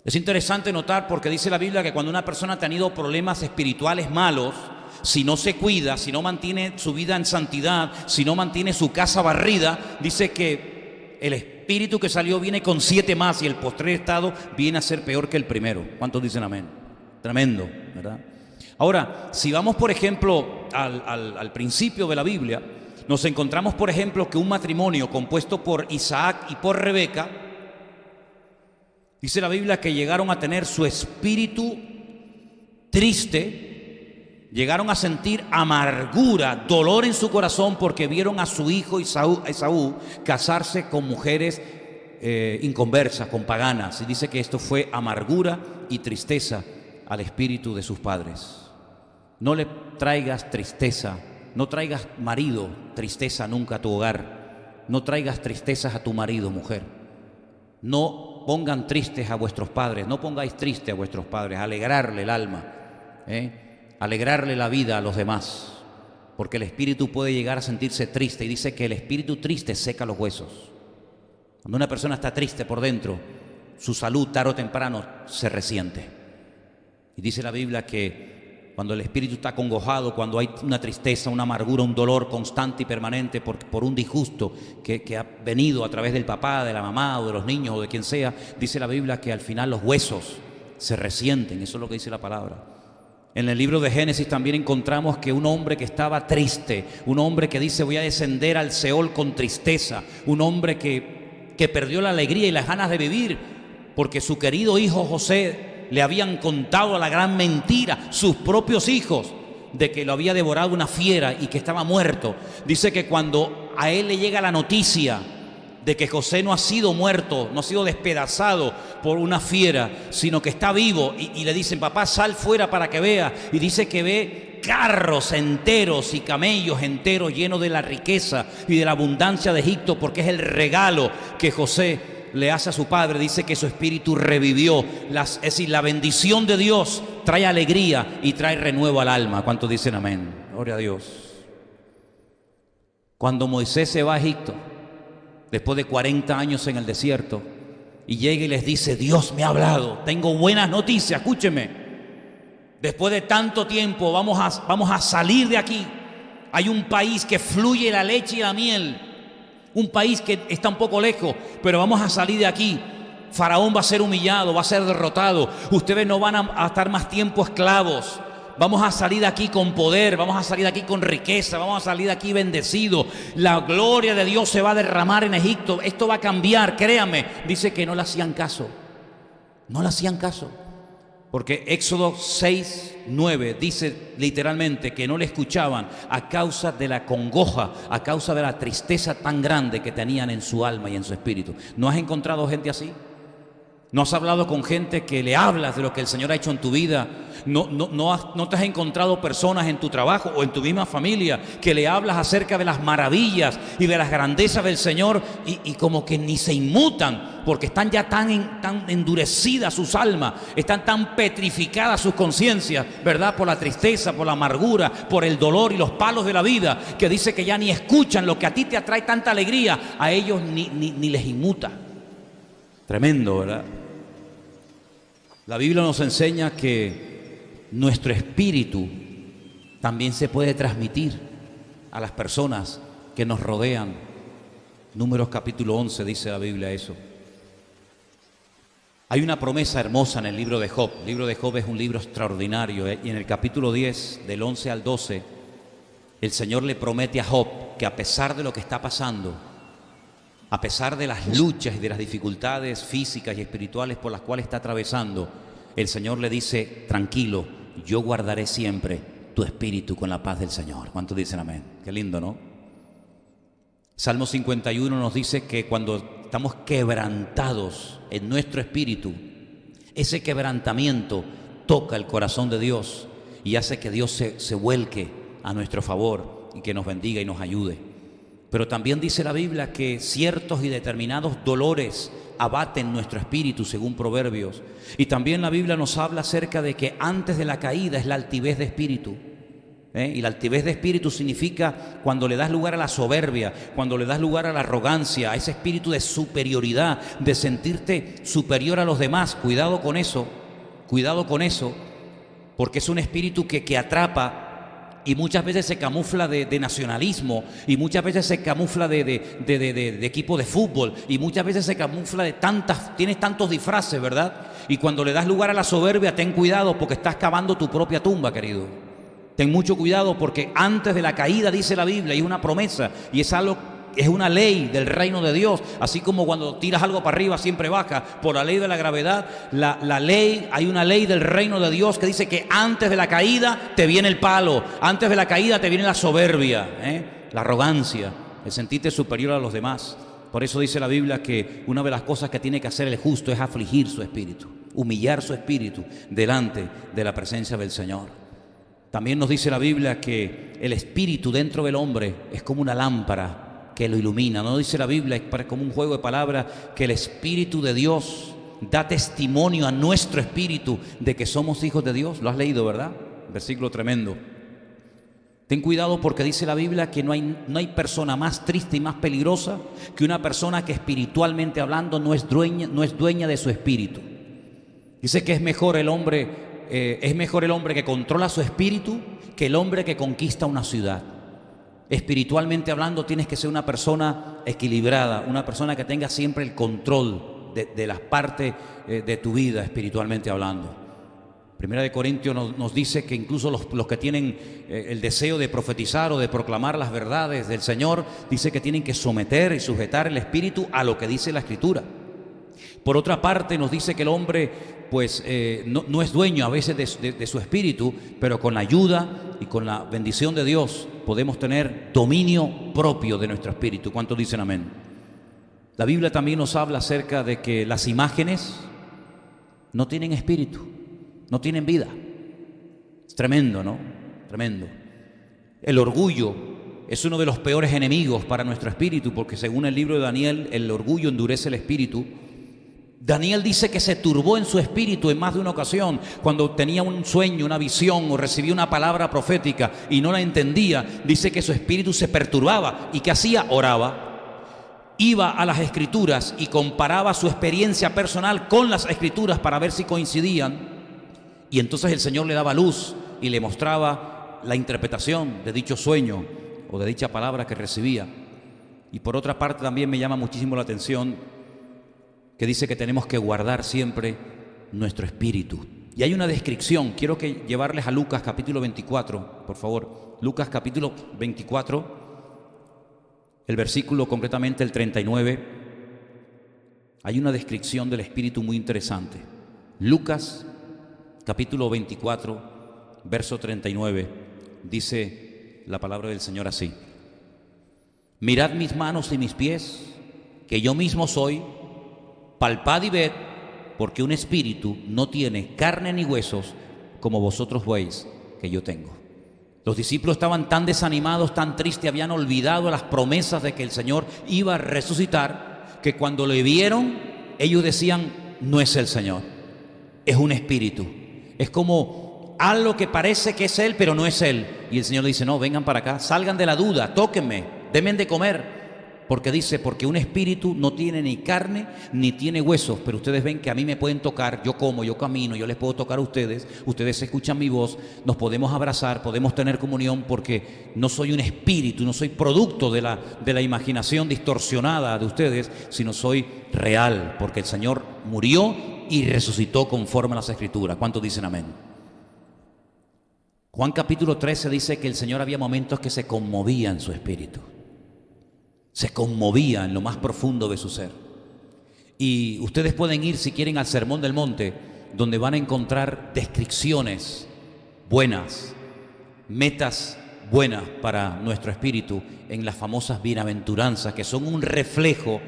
Speaker 1: Es interesante notar porque dice la Biblia que cuando una persona ha tenido problemas espirituales malos, si no se cuida, si no mantiene su vida en santidad, si no mantiene su casa barrida, dice que el espíritu que salió viene con 7 más y el postrer estado viene a ser peor que el primero. ¿Cuántos dicen amén? Tremendo, ¿verdad? Ahora, si vamos por ejemplo al principio de la Biblia, nos encontramos por ejemplo que un matrimonio compuesto por Isaac y por Rebeca, dice la Biblia que llegaron a tener su espíritu triste, llegaron a sentir amargura, dolor en su corazón porque vieron a su hijo Esaú casarse con mujeres inconversas, con paganas. Y dice que esto fue amargura y tristeza al espíritu de sus padres. No le traigas tristeza, no traigas marido tristeza nunca a tu hogar. No traigas tristezas a tu marido, mujer. No pongan tristes a vuestros padres, no pongáis triste a vuestros padres, alegrarle el alma, alegrarle la vida a los demás, porque el espíritu puede llegar a sentirse triste y dice que el espíritu triste seca los huesos. Cuando una persona está triste por dentro, su salud tarde o temprano se resiente. Y dice la Biblia que cuando el espíritu está acongojado, cuando hay una tristeza, una amargura, un dolor constante y permanente por un disgusto que ha venido a través del papá, de la mamá o de los niños o de quien sea, dice la Biblia que al final los huesos se resienten. Eso es lo que dice la palabra. En el libro de Génesis también encontramos que un hombre que estaba triste, un hombre que dice voy a descender al Seol con tristeza, un hombre que perdió la alegría y las ganas de vivir porque su querido hijo José le habían contado la gran mentira, sus propios hijos, de que lo había devorado una fiera y que estaba muerto. Dice que cuando a él le llega la noticia de que José no ha sido muerto, no ha sido despedazado por una fiera, sino que está vivo, y le dicen, papá, sal fuera para que vea, y dice que ve carros enteros y camellos enteros llenos de la riqueza y de la abundancia de Egipto, porque es el regalo que José le hace a su padre. Dice que su espíritu revivió, es decir, la bendición de Dios trae alegría y trae renuevo al alma. ¿Cuántos dicen amén? Gloria a Dios. Cuando Moisés se va a Egipto, después de 40 años en el desierto, y llega y les dice, Dios me ha hablado, tengo buenas noticias, escúcheme, después de tanto tiempo vamos a salir de aquí, hay un país que fluye la leche y la miel, un país que está un poco lejos, pero vamos a salir de aquí. Faraón va a ser humillado, va a ser derrotado, ustedes no van a estar más tiempo esclavos. Vamos a salir de aquí con poder, vamos a salir de aquí con riqueza, vamos a salir de aquí bendecidos. La gloria de Dios se va a derramar en Egipto, esto va a cambiar, créanme. Dice que no le hacían caso, no le hacían caso. Porque Éxodo 6:9 dice literalmente que no le escuchaban a causa de la congoja, a causa de la tristeza tan grande que tenían en su alma y en su espíritu. ¿No has encontrado gente así? ¿No has hablado con gente que le hablas de lo que el Señor ha hecho en tu vida? ¿No te has encontrado personas en tu trabajo o en tu misma familia que le hablas acerca de las maravillas y de las grandezas del Señor y como que ni se inmutan porque están ya tan endurecidas sus almas, están tan petrificadas sus conciencias, ¿verdad? Por la tristeza, por la amargura, por el dolor y los palos de la vida, que dice que ya ni escuchan lo que a ti te atrae tanta alegría, a ellos ni les inmuta. Tremendo, ¿verdad? La Biblia nos enseña que nuestro espíritu también se puede transmitir a las personas que nos rodean. Números capítulo 11 dice la Biblia eso. Hay una promesa hermosa en el libro de Job. El libro de Job es un libro extraordinario, y en el capítulo 10, del 11 al 12, el Señor le promete a Job que a pesar de lo que está pasando, a pesar de las luchas y de las dificultades físicas y espirituales por las cuales está atravesando, el Señor le dice, tranquilo, yo guardaré siempre tu espíritu con la paz del Señor. ¿Cuántos dicen amén? Qué lindo, ¿no? Salmo 51 nos dice que cuando estamos quebrantados en nuestro espíritu, ese quebrantamiento toca el corazón de Dios y hace que Dios se vuelque a nuestro favor y que nos bendiga y nos ayude. Pero también dice la Biblia que ciertos y determinados dolores abaten nuestro espíritu, según Proverbios. Y también la Biblia nos habla acerca de que antes de la caída es la altivez de espíritu. Y la altivez de espíritu significa cuando le das lugar a la soberbia, cuando le das lugar a la arrogancia, a ese espíritu de superioridad, de sentirte superior a los demás. Cuidado con eso, porque es un espíritu que atrapa y muchas veces se camufla de nacionalismo, y muchas veces se camufla de equipo de fútbol, y muchas veces se camufla tienes tantos disfraces, ¿verdad? Y cuando le das lugar a la soberbia, ten cuidado porque estás cavando tu propia tumba, querido. Ten mucho cuidado porque antes de la caída, dice la Biblia, y es una promesa, y es una ley del reino de Dios. Así como cuando tiras algo para arriba siempre baja por la ley de la gravedad, hay una ley del reino de Dios que dice que antes de la caída te viene el palo, antes de la caída te viene la soberbia, la arrogancia, el sentirte superior a los demás. Por eso dice la Biblia que una de las cosas que tiene que hacer el justo es afligir su espíritu, humillar su espíritu delante de la presencia del Señor. También nos dice la Biblia que el espíritu dentro del hombre es como una lámpara que lo ilumina. No dice la Biblia, es como un juego de palabras, que el Espíritu de Dios da testimonio a nuestro espíritu de que somos hijos de Dios. Lo has leído, ¿verdad? Versículo tremendo. Ten cuidado porque dice la Biblia que no hay persona más triste y más peligrosa que una persona que espiritualmente hablando no es dueña de su espíritu. Dice que es mejor el hombre que controla su espíritu que el hombre que conquista una ciudad. Espiritualmente hablando tienes que ser una persona equilibrada, una persona que tenga siempre el control de las partes de tu vida espiritualmente hablando. Primera de Corintios nos dice que incluso los que tienen el deseo de profetizar o de proclamar las verdades del Señor, dice que tienen que someter y sujetar el espíritu a lo que dice la Escritura. Por otra parte nos dice que el hombre no es dueño a veces de su espíritu, pero con la ayuda y con la bendición de Dios podemos tener dominio propio de nuestro espíritu. ¿Cuántos dicen amén? La Biblia también nos habla acerca de que las imágenes no tienen espíritu, no tienen vida. Es tremendo, ¿no? Tremendo. El orgullo es uno de los peores enemigos para nuestro espíritu, porque según el libro de Daniel, el orgullo endurece el espíritu. Daniel dice que se turbó en su espíritu en más de una ocasión cuando tenía un sueño, una visión o recibía una palabra profética y no la entendía. Dice que su espíritu se perturbaba y ¿qué hacía? Oraba. Iba a las Escrituras y comparaba su experiencia personal con las Escrituras para ver si coincidían, y entonces el Señor le daba luz y le mostraba la interpretación de dicho sueño o de dicha palabra que recibía. Y por otra parte también me llama muchísimo la atención que dice que tenemos que guardar siempre nuestro espíritu. Y hay una descripción, quiero llevarles a Lucas capítulo 24, por favor. Lucas capítulo 24, el versículo concretamente el 39. Hay una descripción del espíritu muy interesante. Lucas capítulo 24, verso 39, dice la palabra del Señor así: mirad mis manos y mis pies, que yo mismo soy. Palpad y ved, porque un espíritu no tiene carne ni huesos, como vosotros veis que yo tengo. Los discípulos estaban tan desanimados, tan tristes, habían olvidado las promesas de que el Señor iba a resucitar, que cuando le vieron, ellos decían: no es el Señor, es un espíritu. Es como algo que parece que es Él, pero no es Él. Y el Señor le dice: no, vengan para acá, salgan de la duda, tóquenme, denme de comer. Porque dice, porque un espíritu no tiene ni carne ni tiene huesos, pero ustedes ven que a mí me pueden tocar, yo como, yo camino, yo les puedo tocar a ustedes, ustedes escuchan mi voz, nos podemos abrazar, podemos tener comunión, porque no soy un espíritu, no soy producto de la imaginación distorsionada de ustedes, sino soy real, porque el Señor murió y resucitó conforme a las Escrituras. ¿Cuántos dicen amén? Juan capítulo 13 dice que el Señor había momentos que se conmovía en su espíritu. Se conmovía en lo más profundo de su ser. Y ustedes pueden ir, si quieren, al Sermón del Monte, donde van a encontrar descripciones buenas, metas buenas para nuestro espíritu en las famosas bienaventuranzas, que son un reflejo,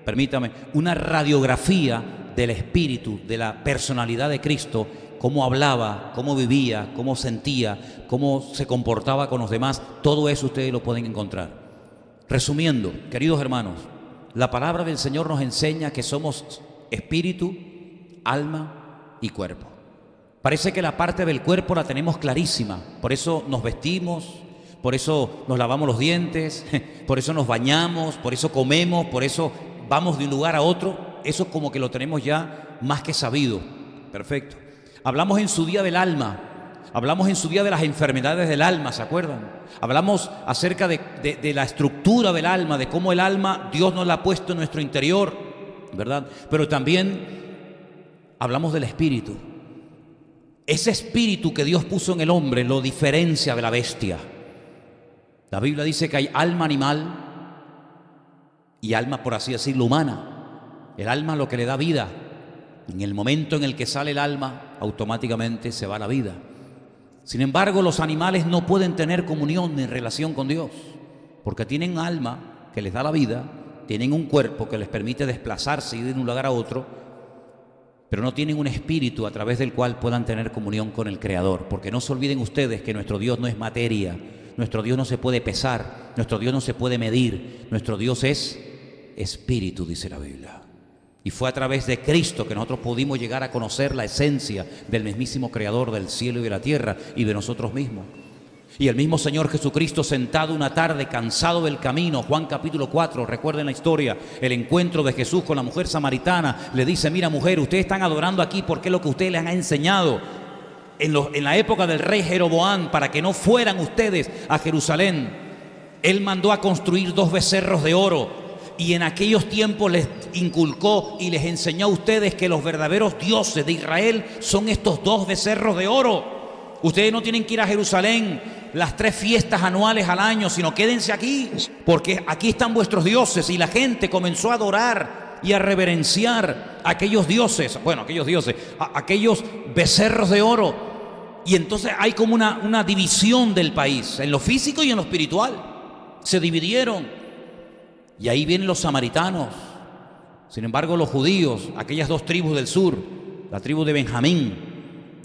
Speaker 1: permítame, una radiografía del espíritu, de la personalidad de Cristo, cómo hablaba, cómo vivía, cómo sentía, cómo se comportaba con los demás. Todo eso ustedes lo pueden encontrar. Resumiendo, queridos hermanos, la palabra del Señor nos enseña que somos espíritu, alma y cuerpo. Parece que la parte del cuerpo la tenemos clarísima, por eso nos vestimos, por eso nos lavamos los dientes, por eso nos bañamos, por eso comemos, por eso vamos de un lugar a otro. Eso como que lo tenemos ya más que sabido. Perfecto. Hablamos en su día del alma, hablamos en su día de las enfermedades del alma, ¿se acuerdan? Hablamos acerca de la estructura del alma, de cómo el alma Dios nos la ha puesto en nuestro interior, ¿verdad? Pero también hablamos del espíritu. Ese espíritu que Dios puso en el hombre lo diferencia de la bestia. La Biblia dice que hay alma animal y alma, por así decirlo, humana. El alma es lo que le da vida. En el momento en el que sale el alma, automáticamente se va la vida. Sin embargo, los animales no pueden tener comunión ni relación con Dios, porque tienen alma que les da la vida, tienen un cuerpo que les permite desplazarse y ir de un lugar a otro, pero no tienen un espíritu a través del cual puedan tener comunión con el Creador. Porque no se olviden ustedes que nuestro Dios no es materia, nuestro Dios no se puede pesar, nuestro Dios no se puede medir, nuestro Dios es espíritu, dice la Biblia. Y fue a través de Cristo que nosotros pudimos llegar a conocer la esencia del mismísimo Creador del cielo y de la tierra y de nosotros mismos. Y el mismo Señor Jesucristo, sentado una tarde, cansado del camino, Juan capítulo 4, recuerden la historia, el encuentro de Jesús con la mujer samaritana, le dice: mira mujer, ustedes están adorando aquí porque es lo que ustedes les han enseñado en la época del rey Jeroboam, para que no fueran ustedes a Jerusalén. Él mandó a construir 2 becerros de oro, y en aquellos tiempos les inculcó y les enseñó a ustedes que los verdaderos dioses de Israel son estos 2 becerros de oro. Ustedes no tienen que ir a Jerusalén las 3 fiestas anuales al año, sino quédense aquí, porque aquí están vuestros dioses. Y la gente comenzó a adorar y a reverenciar a aquellos dioses, aquellos becerros de oro. Y entonces hay como una división del país, en lo físico y en lo espiritual. Se dividieron. Y ahí vienen los samaritanos. Sin embargo, los judíos, aquellas 2 tribus del sur, la tribu de Benjamín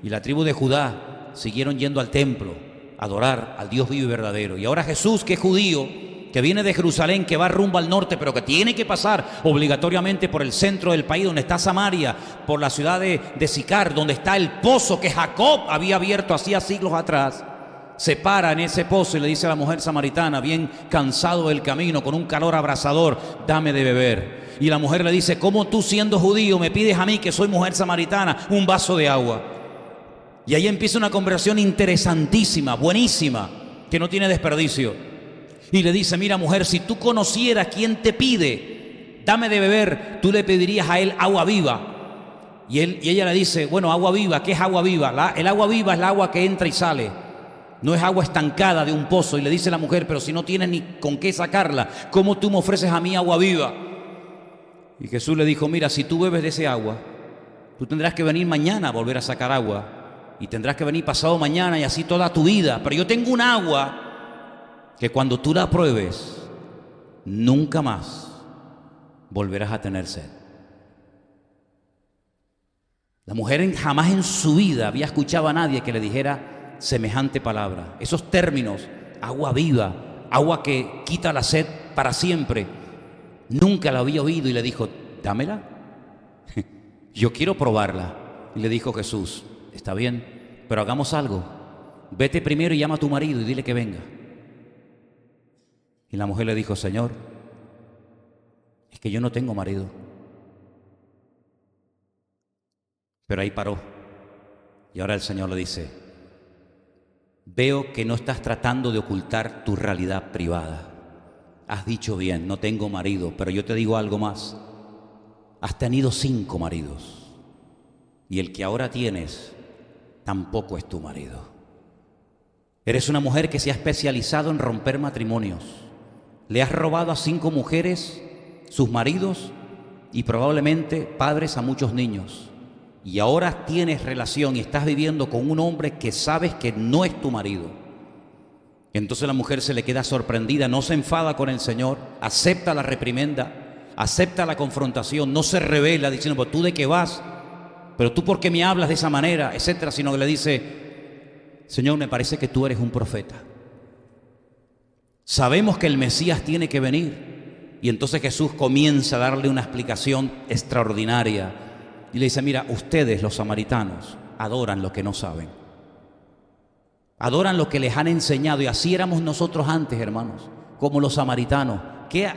Speaker 1: y la tribu de Judá, siguieron yendo al templo a adorar al Dios vivo y verdadero. Y ahora Jesús, que es judío, que viene de Jerusalén, que va rumbo al norte, pero que tiene que pasar obligatoriamente por el centro del país, donde está Samaria, por la ciudad de Sicar, donde está el pozo que Jacob había abierto hacía siglos atrás. Se para en ese pozo y le dice a la mujer samaritana, bien cansado del camino, con un calor abrasador: dame de beber. Y la mujer le dice: ¿cómo tú, siendo judío, me pides a mí, que soy mujer samaritana, un vaso de agua? Y ahí empieza una conversación interesantísima, buenísima, que no tiene desperdicio. Y le dice: mira mujer, si tú conocieras quién te pide, dame de beber, tú le pedirías a él agua viva. Y ella le dice: bueno, agua viva, ¿qué es agua viva? El agua viva es el agua que entra y sale, no es agua estancada de un pozo. Y le dice la mujer: pero si no tienes ni con qué sacarla, ¿cómo tú me ofreces a mí agua viva? Y Jesús le dijo: mira, si tú bebes de ese agua, tú tendrás que venir mañana a volver a sacar agua, y tendrás que venir pasado mañana, y así toda tu vida. Pero yo tengo un agua que cuando tú la pruebes, nunca más volverás a tener sed. La mujer jamás en su vida había escuchado a nadie que le dijera semejante palabra. Esos términos: agua viva, agua que quita la sed para siempre, nunca la había oído. Y le dijo: dámela, yo quiero probarla. Y le dijo Jesús: está bien, pero hagamos algo. Vete primero y llama a tu marido y dile que venga. Y la mujer le dijo: Señor, es que yo no tengo marido. Pero ahí paró. Y ahora el Señor le dice: veo que no estás tratando de ocultar tu realidad privada. Has dicho bien, no tengo marido, pero yo te digo algo más. Has tenido 5 maridos, y el que ahora tienes tampoco es tu marido. Eres una mujer que se ha especializado en romper matrimonios. Le has robado a 5 mujeres sus maridos y probablemente padres a muchos niños. Y ahora tienes relación y estás viviendo con un hombre que sabes que no es tu marido. Entonces la mujer se le queda sorprendida, no se enfada con el Señor, acepta la reprimenda, acepta la confrontación, no se revela diciendo: pues tú de qué vas, pero tú por qué me hablas de esa manera, etcétera, sino que le dice: Señor, me parece que tú eres un profeta. Sabemos que el Mesías tiene que venir. Y entonces Jesús comienza a darle una explicación extraordinaria y le dice: mira, ustedes los samaritanos adoran lo que no saben. Adoran lo que les han enseñado, y así éramos nosotros antes, hermanos, como los samaritanos.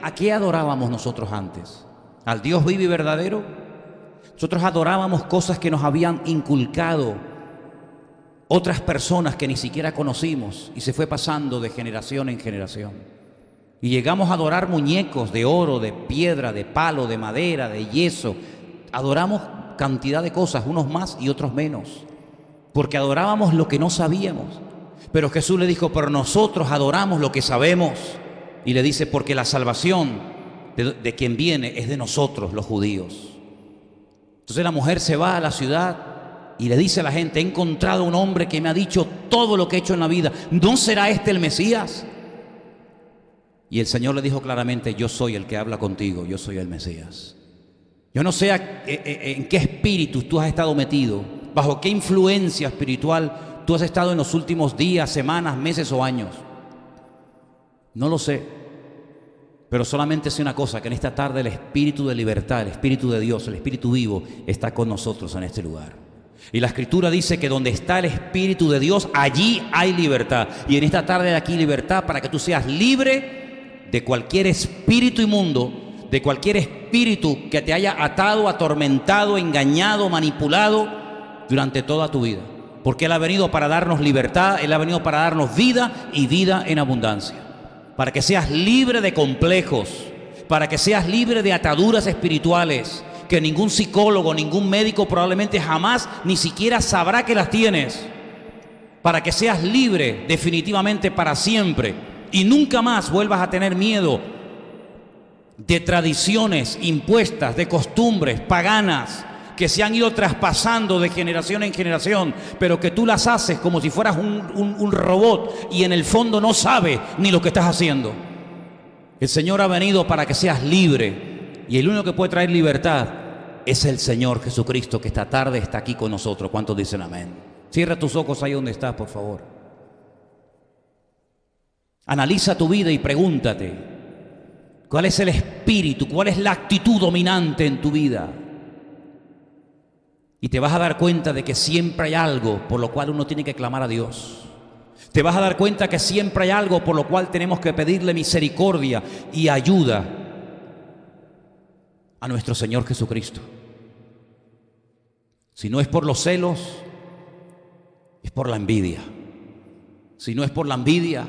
Speaker 1: ¿A qué adorábamos nosotros antes? ¿Al Dios vivo y verdadero? Nosotros adorábamos cosas que nos habían inculcado otras personas que ni siquiera conocimos, y se fue pasando de generación en generación. Y llegamos a adorar muñecos de oro, de piedra, de palo, de madera, de yeso. Adoramos cantidad de cosas, unos más y otros menos, porque adorábamos lo que no sabíamos. Pero Jesús le dijo, pero nosotros adoramos lo que sabemos. Y le dice, porque la salvación de quien viene es de nosotros, los judíos. Entonces la mujer se va a la ciudad y le dice a la gente, he encontrado un hombre que me ha dicho todo lo que he hecho en la vida. ¿No será este el Mesías? Y el Señor le dijo claramente, yo soy el que habla contigo, yo soy el Mesías. Yo no sé en qué espíritu tú has estado metido, bajo qué influencia espiritual tú has estado en los últimos días, semanas, meses o años. No lo sé, pero solamente sé una cosa, que en esta tarde el Espíritu de libertad, el Espíritu de Dios, el Espíritu vivo, está con nosotros en este lugar. Y la Escritura dice que donde está el Espíritu de Dios, allí hay libertad. Y en esta tarde hay aquí libertad para que tú seas libre de cualquier espíritu inmundo, de cualquier espíritu que te haya atado, atormentado, engañado, manipulado durante toda tu vida. Porque Él ha venido para darnos libertad, Él ha venido para darnos vida y vida en abundancia. Para que seas libre de complejos, para que seas libre de ataduras espirituales, que ningún psicólogo, ningún médico probablemente jamás ni siquiera sabrá que las tienes. Para que seas libre definitivamente para siempre y nunca más vuelvas a tener miedo de tradiciones impuestas, de costumbres paganas que se han ido traspasando de generación en generación, pero que tú las haces como si fueras un robot y en el fondo no sabes ni lo que estás haciendo. El Señor ha venido para que seas libre, y el único que puede traer libertad es el Señor Jesucristo, que esta tarde está aquí con nosotros. ¿Cuántos dicen amén? Cierra tus ojos ahí donde estás, por favor. Analiza tu vida y pregúntate, ¿cuál es el espíritu, cuál es la actitud dominante en tu vida? Y te vas a dar cuenta de que siempre hay algo por lo cual uno tiene que clamar a Dios. Te vas a dar cuenta que siempre hay algo por lo cual tenemos que pedirle misericordia y ayuda a nuestro Señor Jesucristo. Si no es por los celos, es por la envidia. Si no es por la envidia,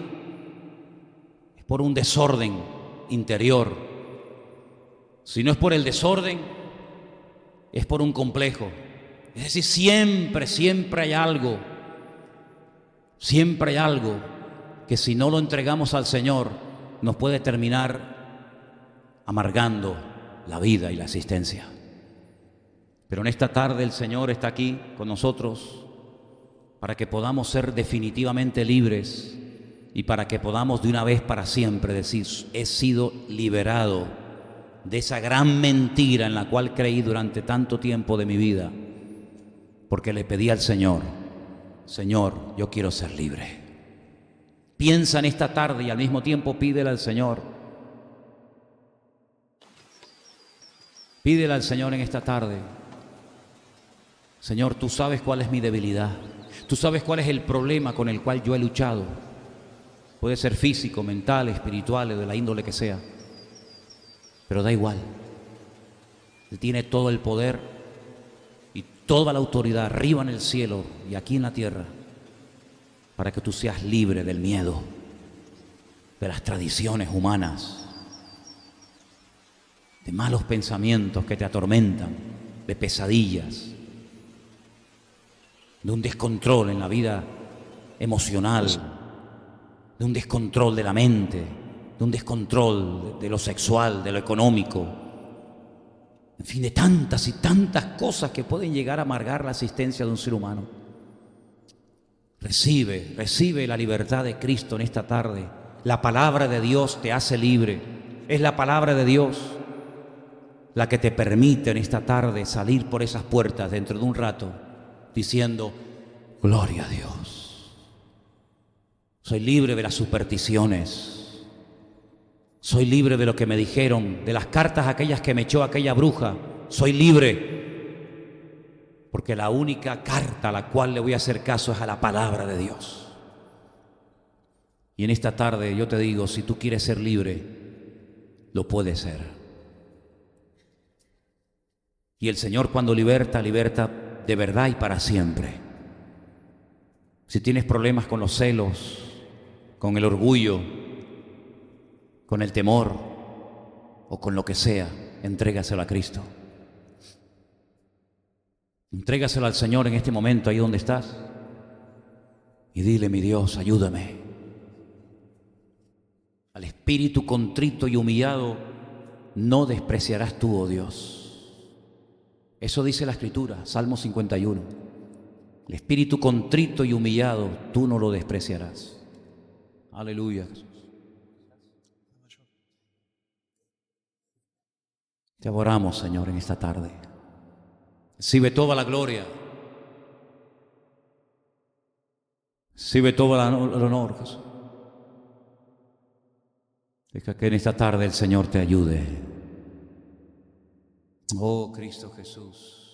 Speaker 1: es por un desorden interior. Si no es por el desorden, es por un complejo. Es decir, siempre hay algo que si no lo entregamos al Señor nos puede terminar amargando la vida y la existencia. Pero en esta tarde el Señor está aquí con nosotros para que podamos ser definitivamente libres y para que podamos de una vez para siempre decir, he sido liberado de esa gran mentira en la cual creí durante tanto tiempo de mi vida, porque le pedí al Señor, Señor, yo quiero ser libre. Piensa en esta tarde y al mismo tiempo pídele al Señor. Pídele al Señor en esta tarde. Señor, tú sabes cuál es mi debilidad. Tú sabes cuál es el problema con el cual yo he luchado. Puede ser físico, mental, espiritual, o de la índole que sea. Pero da igual. Él tiene todo el poder y toda la autoridad arriba en el cielo y aquí en la tierra para que tú seas libre del miedo, de las tradiciones humanas, de malos pensamientos que te atormentan, de pesadillas, de un descontrol en la vida emocional, de un descontrol de la mente, de un descontrol de lo sexual, de lo económico, en fin, de tantas y tantas cosas que pueden llegar a amargar la existencia de un ser humano. Recibe la libertad de Cristo en esta tarde. La palabra de Dios te hace libre. Es la palabra de Dios la que te permite en esta tarde salir por esas puertas dentro de un rato diciendo, gloria a Dios. Soy libre de las supersticiones. Soy libre de lo que me dijeron, de las cartas aquellas que me echó aquella bruja. Soy libre. porque la única carta a la cual le voy a hacer caso es a la palabra de Dios. Y en esta tarde yo te digo, si tú quieres ser libre, lo puedes ser. Y el Señor cuando liberta, liberta de verdad y para siempre. Si tienes problemas con los celos, con el orgullo, con el temor o con lo que sea, entrégaselo a Cristo. Entrégaselo al Señor en este momento, ahí donde estás. Y dile, mi Dios, ayúdame. Al espíritu contrito y humillado no despreciarás tú, oh Dios. Eso dice la Escritura, Salmo 51. El espíritu contrito y humillado tú no lo despreciarás. Aleluya, Jesús. Te adoramos, Señor, en esta tarde. Recibe toda la gloria. Recibe todo el honor, Jesús. Deja que en esta tarde el Señor te ayude. Oh, Cristo Jesús.